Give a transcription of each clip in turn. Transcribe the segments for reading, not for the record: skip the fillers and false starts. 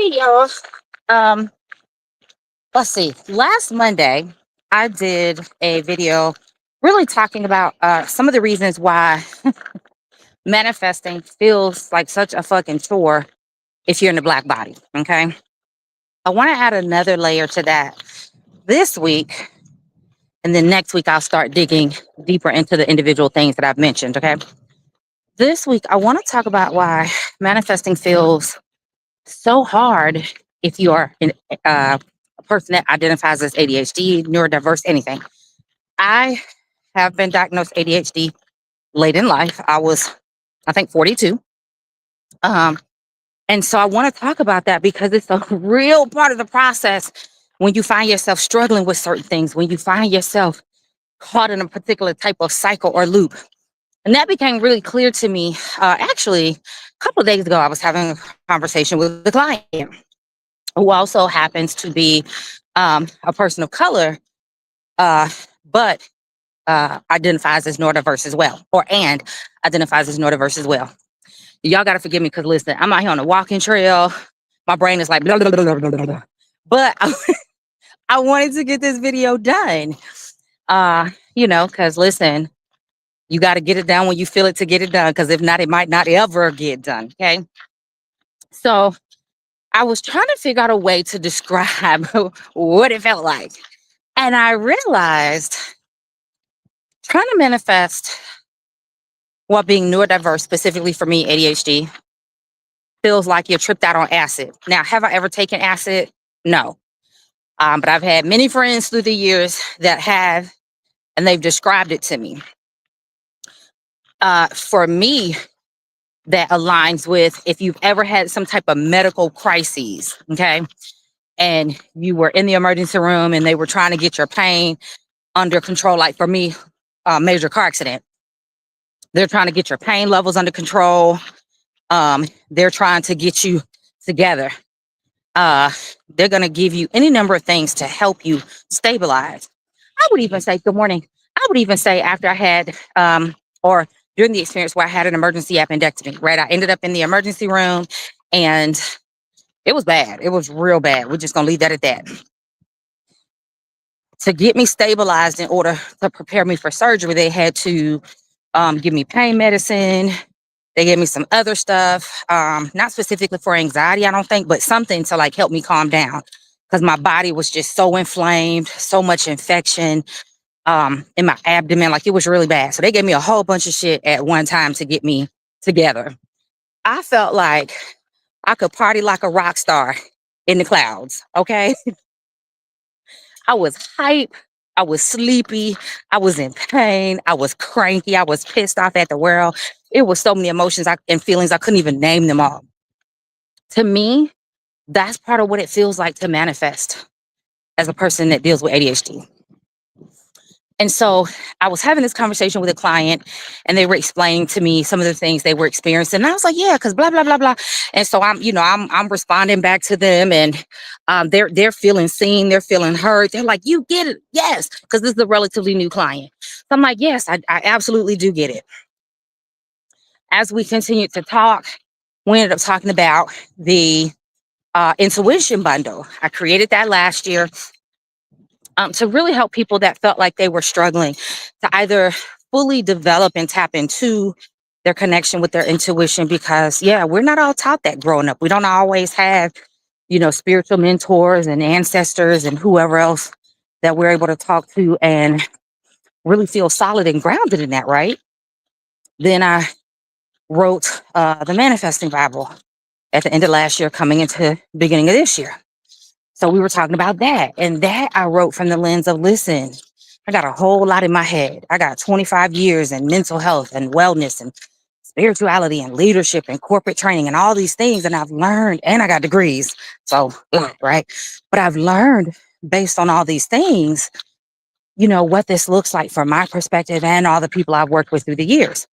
Hey y'all. Um, let's see. Last Monday, I did a video really talking about some of the reasons why manifesting feels like such a fucking chore if you're in the black body. Okay. I want to add another layer to that this week, and then next week I'll start digging deeper into the individual things that I've mentioned. Okay. This week I want to talk about why manifesting feels so hard if you are a person that identifies as ADHD, neurodiverse, anything. I have been diagnosed ADHD late in life. I was, I think, 42. Um, and so I want to talk about that because it's a real part of the process when you find yourself struggling with certain things, when you find yourself caught in a particular type of cycle or loop. And that became really clear to me. Actually, a couple of days ago, I was having a conversation with a client who also happens to be a person of color, uh, but identifies as neurodiverse as well, and identifies as neurodiverse as well. Y'all got to forgive me because listen, I'm out here on a walking trail. My brain is like, blah, blah, blah, blah, blah, blah. But I wanted to get this video done, because listen, you got to get it done when you feel it to get it done, because if not, it might not ever get done. Okay. So I was trying to figure out a way to describe what it felt like. And I realized trying to manifest while being neurodiverse, specifically for me, ADHD, feels like you're tripped out on acid. Now, have I ever taken acid? No. But I've had many friends through the years that have, and they've described it to me. For me, that aligns with if you've ever had some type of medical crises, okay? And you were in the emergency room and they were trying to get your pain under control. Like for me, major car accident. They're trying to get your pain levels under control. They're trying to get you together. They're going to give you any number of things to help you stabilize. I would even say, good morning. I would even say after I had, or during the experience where I had an emergency appendectomy, right? I ended up in the emergency room and it was bad. It was real bad. We're just going to leave that at that. To get me stabilized in order to prepare me for surgery, they had to give me pain medicine. They gave me some other stuff, not specifically for anxiety, I don't think, but something to like help me calm down because my body was just so inflamed, so much infection in my abdomen. Like it was really bad. So they gave me a whole bunch of shit at one time to get me together. I felt like I could party like a rock star in the clouds. Okay. I was hype. I was sleepy. I was in pain. I was cranky. I was pissed off at the world. It was so many emotions and feelings. I couldn't even name them all. To me, that's part of what it feels like to manifest as a person that deals with ADHD. And so I was having this conversation with a client and they were explaining to me some of the things they were experiencing. And I was like, yeah, because blah, blah, blah, blah. And so I'm responding back to them and they're feeling seen, they're feeling heard. They're like, you get it. Yes. Because this is a relatively new client. So I'm like, yes, I absolutely do get it. As we continued to talk, we ended up talking about the intuition bundle. I created that last year. To really help people that felt like they were struggling to either fully develop and tap into their connection with their intuition. Because, yeah, we're not all taught that growing up. We don't always have, spiritual mentors and ancestors and whoever else that we're able to talk to and really feel solid and grounded in that, right? Then I wrote the Manifesting Bible at the end of last year, coming into the beginning of this year. So we were talking about that. And that I wrote from the lens of, listen, I got a whole lot in my head. I got 25 years in mental health and wellness and spirituality and leadership and corporate training and all these things. And I've learned, and I got degrees. So, right. But I've learned based on all these things, what this looks like from my perspective and all the people I've worked with through the years.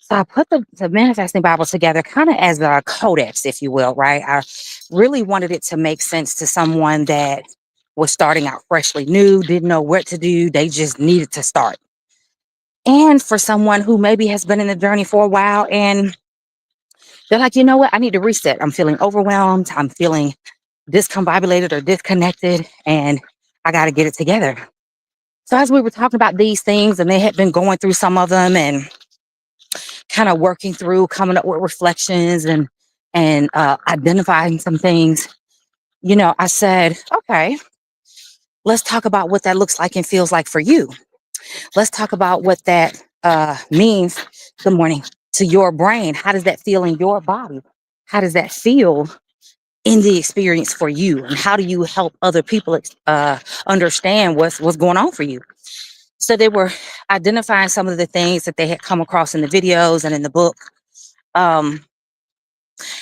So I put the Manifesting Bible together kind of as a codex, if you will, right? I really wanted it to make sense to someone that was starting out freshly new, didn't know what to do. They just needed to start. And for someone who maybe has been in the journey for a while and They're like, you know what? I need to reset. I'm feeling overwhelmed. I'm feeling discombobulated or disconnected, and I got to get it together. So as we were talking about these things, and they had been going through some of them and kind of working through, coming up with reflections and identifying some things, I said, okay, let's talk about what that looks like and feels like for you. Let's talk about what that means. Good morning, to your brain. How does that feel in your body? How does that feel in the experience for you? And how do you help other people understand what's going on for you? So they were identifying some of the things that they had come across in the videos and in the book. Um,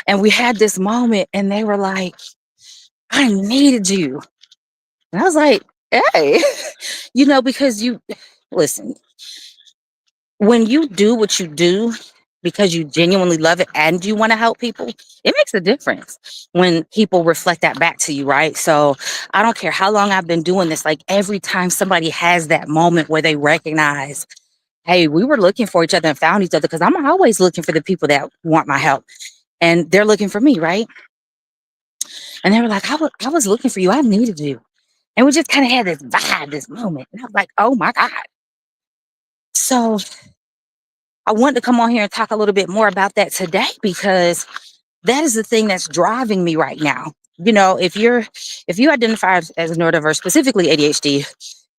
and we had this moment, and they were like, I needed you. And I was like, hey, because listen, when you do what you do because you genuinely love it and you want to help people, it makes a difference when people reflect that back to you, right? So I don't care how long I've been doing this, like every time somebody has that moment where they recognize, hey, we were looking for each other and found each other, because I'm always looking for the people that want my help, and they're looking for me, right? And they were like, I was looking for you. I needed you. And we just kind of had this vibe, this moment. And I was like, oh my God. So I wanted to come on here and talk a little bit more about that today, because that is the thing that's driving me right now. If you identify as a neurodiverse, specifically ADHD,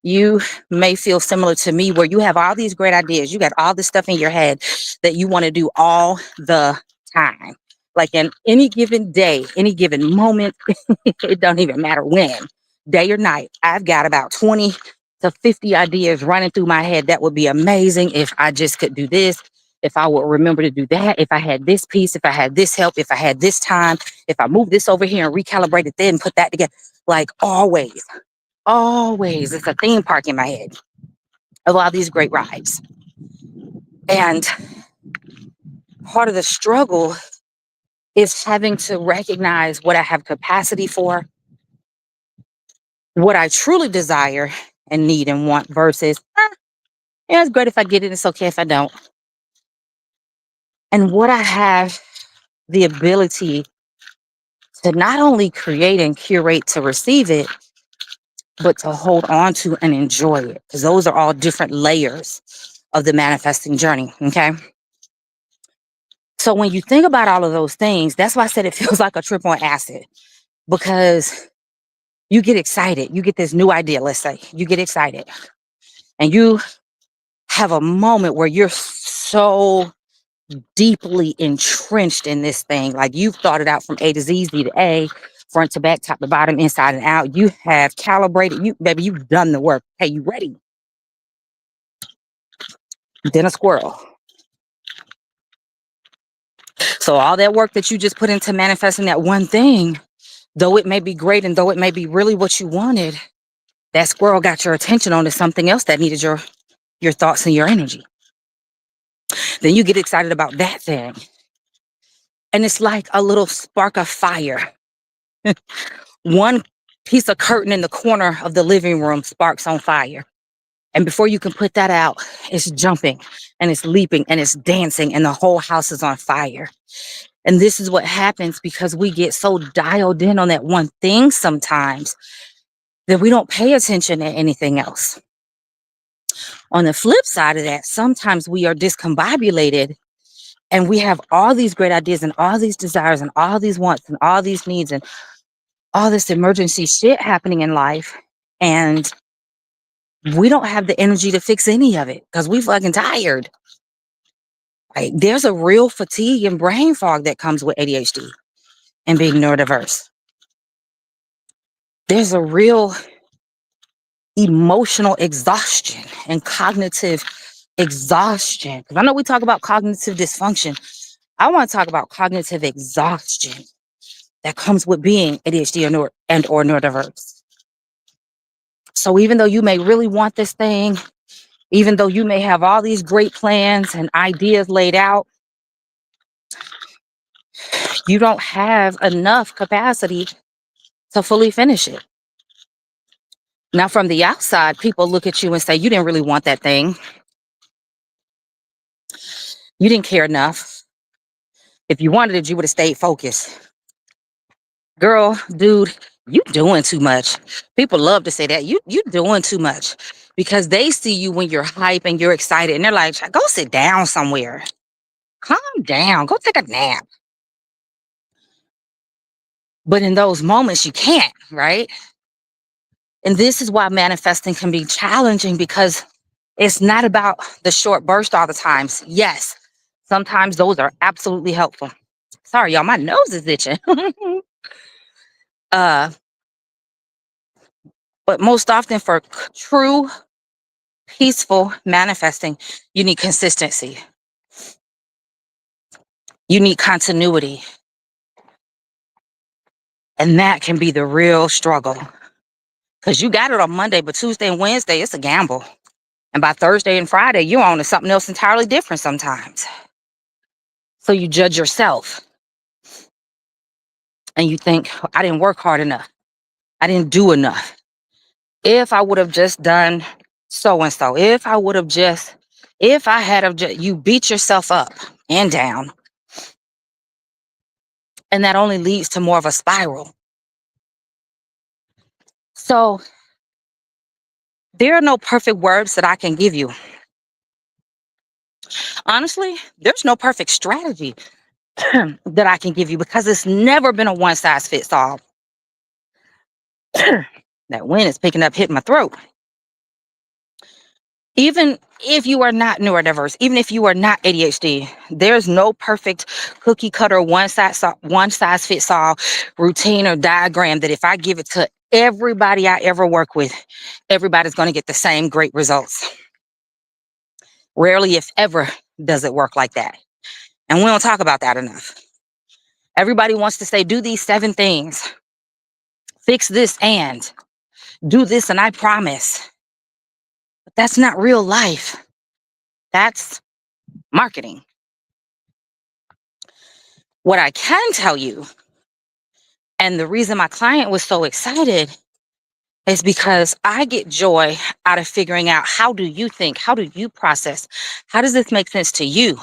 you may feel similar to me, where you have all these great ideas. You got all this stuff in your head that you want to do all the time. Like in any given day, any given moment, it don't even matter when, day or night. I've got about 20 to 50 ideas running through my head. That would be amazing if I just could do this, if I would remember to do that, if I had this piece, if I had this help, if I had this time, if I move this over here and recalibrate it, then put that together. Like always, it's a theme park in my head of all these great rides. And part of the struggle is having to recognize what I have capacity for, what I truly desire and need and want, versus, yeah, it's great if I get it, it's okay if I don't. And what I have the ability to not only create and curate to receive it, but to hold on to and enjoy it, because those are all different layers of the manifesting journey. Okay. So when you think about all of those things, that's why I said it feels like a trip on acid, because you get excited. You get this new idea, let's say you get excited and you have a moment where you're so deeply entrenched in this thing. Like, you've thought it out from A to Z, Z to A, front to back, top to bottom, inside and out. You have calibrated, baby, you've done the work. Hey, you ready? Then a squirrel. So all that work that you just put into manifesting that one thing, though it may be great and though it may be really what you wanted, that squirrel got your attention onto something else that needed your thoughts and your energy. Then you get excited about that thing. And it's like a little spark of fire. One piece of curtain in the corner of the living room sparks on fire. And before you can put that out, it's jumping and it's leaping and it's dancing and the whole house is on fire. And this is what happens because we get so dialed in on that one thing sometimes that we don't pay attention to anything else. On the flip side of that, sometimes we are discombobulated and we have all these great ideas and all these desires and all these wants and all these needs and all this emergency shit happening in life. And we don't have the energy to fix any of it because we fucking tired. Right? There's a real fatigue and brain fog that comes with ADHD and being neurodiverse. There's a real emotional exhaustion and cognitive exhaustion. Because I know we talk about cognitive dysfunction. I want to talk about cognitive exhaustion that comes with being ADHD or neurodiverse. So even though you may really want this thing, even though you may have all these great plans and ideas laid out, you don't have enough capacity to fully finish it. Now, from the outside, people look at you and say, you didn't really want that thing. You didn't care enough. If you wanted it, you would have stayed focused. Girl, dude, you doing too much. People love to say that. You doing too much because they see you when you're hype and you're excited and they're like, go sit down somewhere. Calm down. Go take a nap. But in those moments, you can't, right? And this is why manifesting can be challenging because it's not about the short burst all the times. Yes, sometimes those are absolutely helpful. Sorry, y'all, my nose is itching. uh, but most often for true peaceful manifesting, you need consistency. You need continuity. And that can be the real struggle. Because you got it on Monday, but Tuesday and Wednesday, it's a gamble. And by Thursday and Friday, you're on to something else entirely different sometimes. So you judge yourself. And you think, I didn't work hard enough. I didn't do enough. If I would have just done so and so, if I had of just, you beat yourself up and down. And that only leads to more of a spiral. So there are no perfect words that I can give you. Honestly, there's no perfect strategy that I can give you because it's never been a one size fits all. That wind is picking up, hitting my throat. Even if you are not neurodiverse, even if you are not ADHD, there's no perfect cookie cutter one size fits all routine or diagram that if I give it to everybody I ever work with, everybody's going to get the same great results. Rarely, if ever, does it work like that. And we don't talk about that enough. Everybody wants to say, do these 7 things, fix this and do this, and I promise. But that's not real life. That's marketing. What I can tell you, and the reason my client was so excited, is because I get joy out of figuring out, how do you think? How do you process? How does this make sense to you?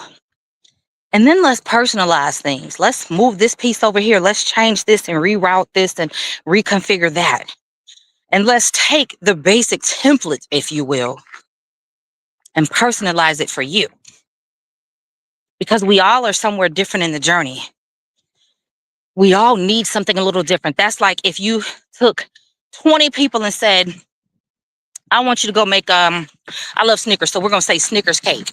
And then let's personalize things. Let's move this piece over here. Let's change this and reroute this and reconfigure that. And let's take the basic template, if you will, and personalize it for you. Because we all are somewhere different in the journey. We all need something a little different. That's like if you took 20 people and said, I want you to go make, I love Snickers, so we're going to say Snickers cake.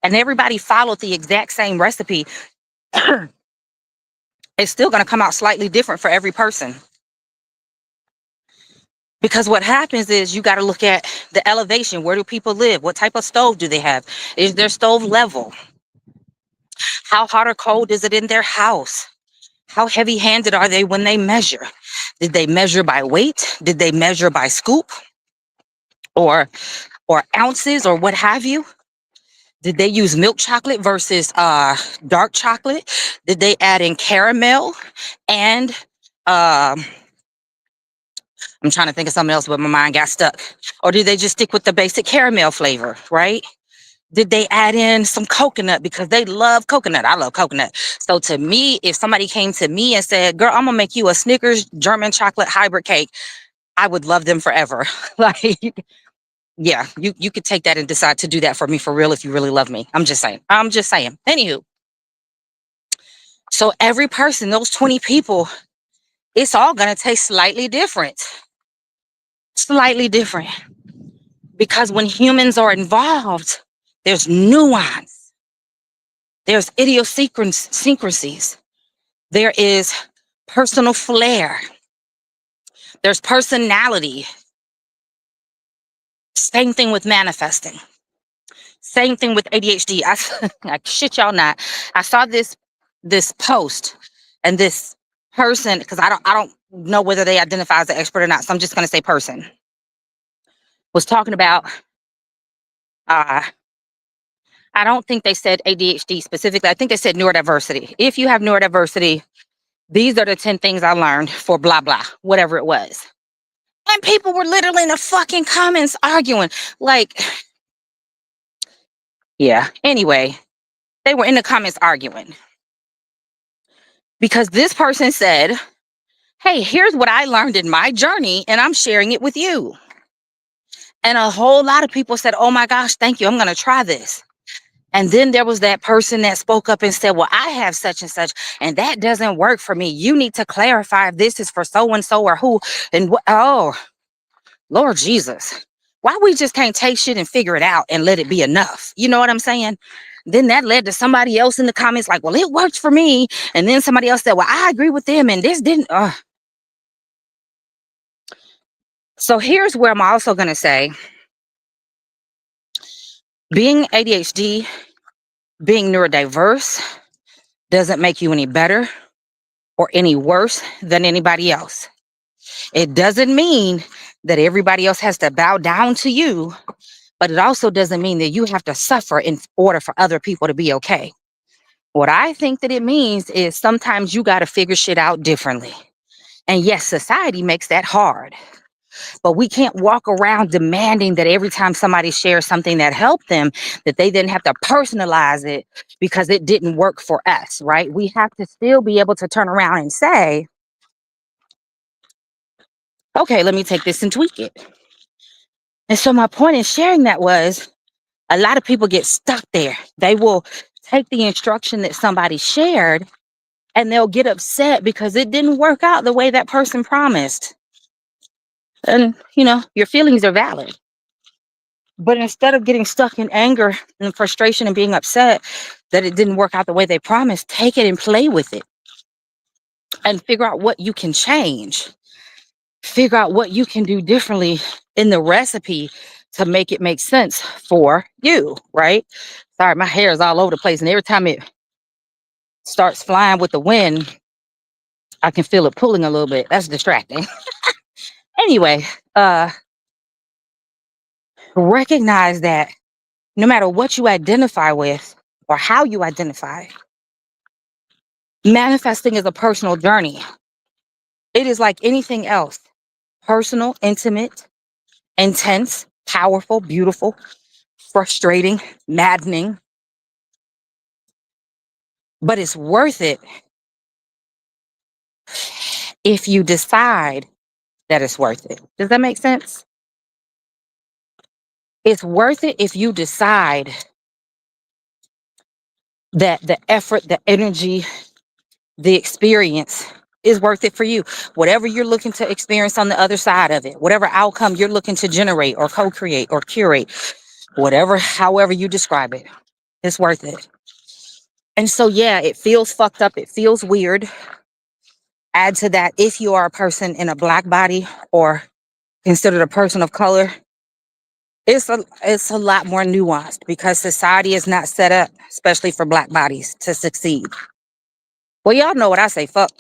And everybody followed the exact same recipe. It's still going to come out slightly different for every person. Because what happens is you got to look at the elevation. Where do people live? What type of stove do they have? Is their stove level? How hot or cold is it in their house? How heavy-handed are they when they measure? Did they measure by weight? Did they measure by scoop or ounces or what have you? Did they use milk chocolate versus dark chocolate? Did they add in caramel and I'm trying to think of something else, but my mind got stuck. Or did they just stick with the basic caramel flavor, right? Did they add in some coconut because they love coconut? I love coconut. So to me, if somebody came to me and said, girl, I'm gonna make you a Snickers German chocolate hybrid cake, I would love them forever. Like, yeah, you could take that and decide to do that for me for real if you really love me. I'm just saying. Anywho, so every person, those 20 people, it's all gonna taste slightly different. Slightly different. Because when humans are involved, there's nuance. There's idiosyncrasies. There is personal flair. There's personality. Same thing with manifesting. Same thing with ADHD. I shit y'all not. I saw this post, and this person, because I don't know whether they identify as an expert or not, so I'm just gonna say person, was talking about I don't think they said ADHD specifically. I think they said neurodiversity. If you have neurodiversity, these are the 10 things I learned for blah, blah, whatever it was. And people were literally in the fucking comments arguing. Like, yeah. Anyway, They were in the comments arguing because this person said, hey, here's what I learned in my journey, and I'm sharing it with you. And a whole lot of people said, oh my gosh, thank you. I'm going to try this. And then there was that person that spoke up and said, well, I have such and such, and that doesn't work for me. You need to clarify if this is for so-and-so or who. And oh, Lord Jesus, why we just can't take shit and figure it out and let it be enough? You know what I'm saying? Then that led to somebody else in the comments like, well, it worked for me. And then somebody else said, well, I agree with them. And this didn't. So here's where I'm also going to say, being ADHD, being neurodiverse doesn't make you any better or any worse than anybody else. It doesn't mean that everybody else has to bow down to you, but it also doesn't mean that you have to suffer in order for other people to be okay. What I think that it means is sometimes you got to figure shit out differently. And yes, society makes that hard. But we can't walk around demanding that every time somebody shares something that helped them, that they then have to personalize it because it didn't work for us, right? We have to still be able to turn around and say, okay, let me take this and tweak it. And so my point in sharing that was a lot of people get stuck there. They will take the instruction that somebody shared and they'll get upset because it didn't work out the way that person promised. And, your feelings are valid. But instead of getting stuck in anger and frustration and being upset that it didn't work out the way they promised, take it and play with it and figure out what you can change. Figure out what you can do differently in the recipe to make it make sense for you, right? Sorry, my hair is all over the place. And every time it starts flying with the wind, I can feel it pulling a little bit. That's distracting. Anyway, recognize that no matter what you identify with or how you identify, manifesting is a personal journey. It is like anything else: personal, intimate, intense, powerful, beautiful, frustrating, maddening. But it's worth it if you decide that it's worth it. Does that make sense? It's worth it if you decide that the effort, the energy, the experience is worth it for you. Whatever you're looking to experience on the other side of it, whatever outcome you're looking to generate or co-create or curate, however you describe it, it's worth it. And so, yeah, it feels fucked up. It feels weird. Add to that, if you are a person in a Black body or considered a person of color, it's a lot more nuanced because society is not set up, especially for Black bodies, to succeed. Well, y'all know what I say, fuck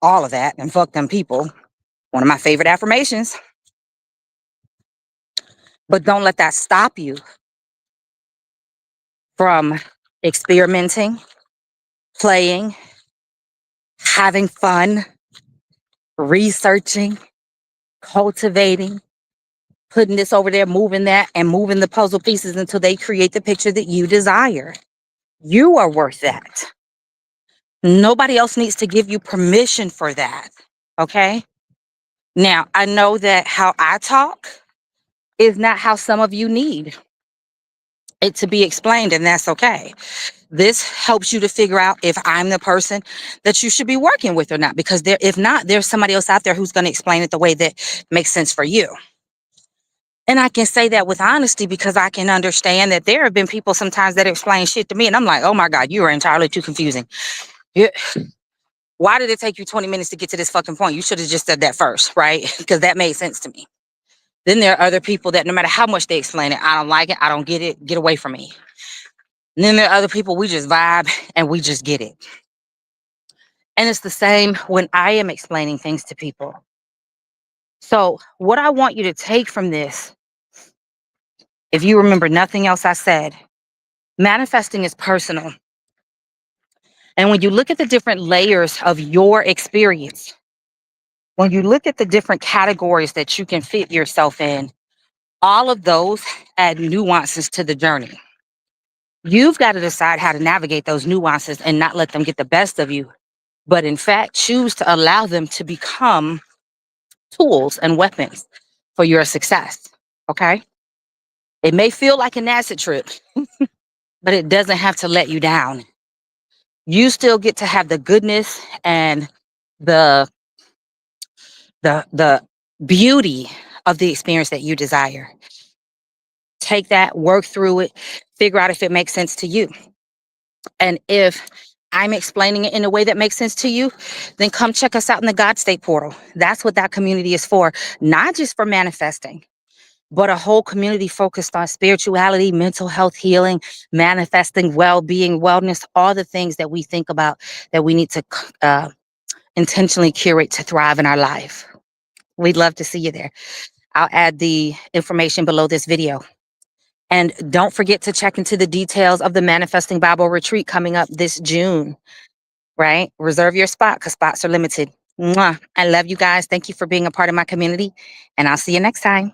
all of that and fuck them people. One of my favorite affirmations. But don't let that stop you from experimenting, playing, having fun, researching, cultivating, putting this over there, moving that, and moving the puzzle pieces until they create the picture that you desire. You are worth that. Nobody else needs to give you permission for that. Okay? Now, I know that how I talk is not how some of you need it to be explained, and that's okay. This helps you to figure out if I'm the person that you should be working with or not, because if not, there's somebody else out there who's going to explain it the way that makes sense for you. And I can say that with honesty because I can understand that there have been people sometimes that explain shit to me and I'm like, oh my God, you are entirely too confusing. Yeah. Why did it take you 20 minutes to get to this fucking point? You should have just said that first, right? Because that made sense to me. Then there are other people that no matter how much they explain it, I don't like it, I don't get it, get away from me. And then there are other people, we just vibe and we just get it. And it's the same when I am explaining things to people. So what I want you to take from this, if you remember nothing else I said, manifesting is personal. And when you look at the different layers of your experience, when you look at the different categories that you can fit yourself in, all of those add nuances to the journey. You've got to decide how to navigate those nuances and not let them get the best of you, but in fact, choose to allow them to become tools and weapons for your success. Okay. It may feel like an acid trip, but it doesn't have to let you down. You still get to have the goodness and the the beauty of the experience that you desire. Take that, work through it, figure out if it makes sense to you. And if I'm explaining it in a way that makes sense to you, then come check us out in the God State portal. That's what that community is for, not just for manifesting, but a whole community focused on spirituality, mental health healing, manifesting well-being, wellness, all the things that we think about that we need to intentionally curate to thrive in our life. We'd love to see you there. I'll add the information below this video. And don't forget to check into the details of the Manifesting Bible Retreat coming up this June, right? Reserve your spot because spots are limited. Mwah. I love you guys. Thank you for being a part of my community, and I'll see you next time.